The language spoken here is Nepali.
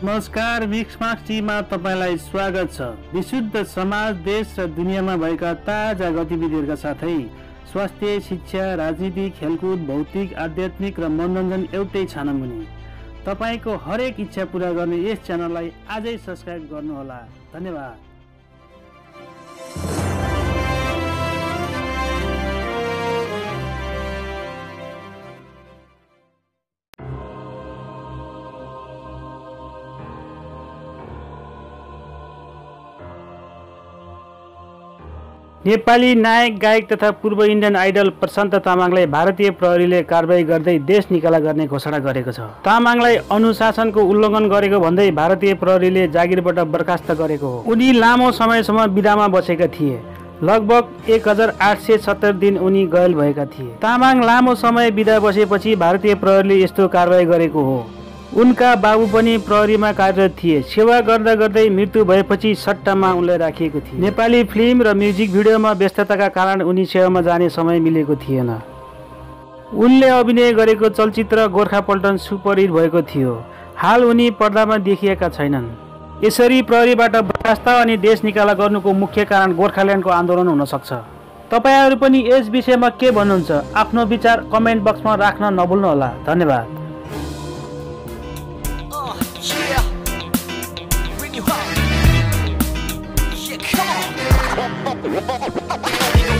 नमस्कार, मिक्समार्क्स टीममा तपाईलाई स्वागत छ। विशुद्ध समाज, देश र दुनियाँमा भएका ताजा गतिविधिहरूका साथै स्वास्थ्य, शिक्षा, राजनीति, खेलकुद, भौतिक, आध्यात्मिक र मनोरञ्जन एउटै छानामुनि। तपाईको हरेक इच्छा पूरा गर्ने यस च्यानललाई आजै सब्स्क्राइब गर्नुहोला। धन्यवाद। नेपाली नायक, गायक तथा पूर्व इन्डियन आइडल प्रशान्त तामाङलाई भारतीय प्रहरीले कारबाही गर्दै देश निकाला गर्ने घोषणा गरेको छ। तामाङलाई अनुशासनको उल्लङ्घन गरेको भन्दै भारतीय प्रहरीले जागिरबाट बर्खास्त गरेको हो। उनी लामो समयसम्म बिदामा बसेका थिए। लगभग 1870 दिन उनी घायल भएका थिए। तामाङ लामो समय बिदा बसेपछि भारतीय प्रहरीले यस्तो कारबाही गरेको हो। उनका बाबु पनि प्रहरीमा कार्यरत थिए। सेवा गर्दा गर्दै मृत्यु भएपछि सट्टामा उनलाई राखिएको थियो। नेपाली फिल्म र म्युजिक भिडियोमा व्यस्तताका कारण उनी सेवामा जाने समय मिलेको थिएन। उनले अभिनय गरेको चलचित्र गोर्खा पल्टन सुपरहिट भएको थियो। हाल उनी पर्दामा देखिएका छैनन्। यसरी प्रहरीबाट बर्खास्त अनि देश निकाला गर्नुको मुख्य कारण गोर्खाल्यान्डको आन्दोलन हुन सक्छ। तपाईहरू पनि यस विषयमा के भन्नुहुन्छ? आफ्नो विचार कमेन्ट बक्समा राख्न नभुल्नुहोला। धन्यवाद। Yeah, come on.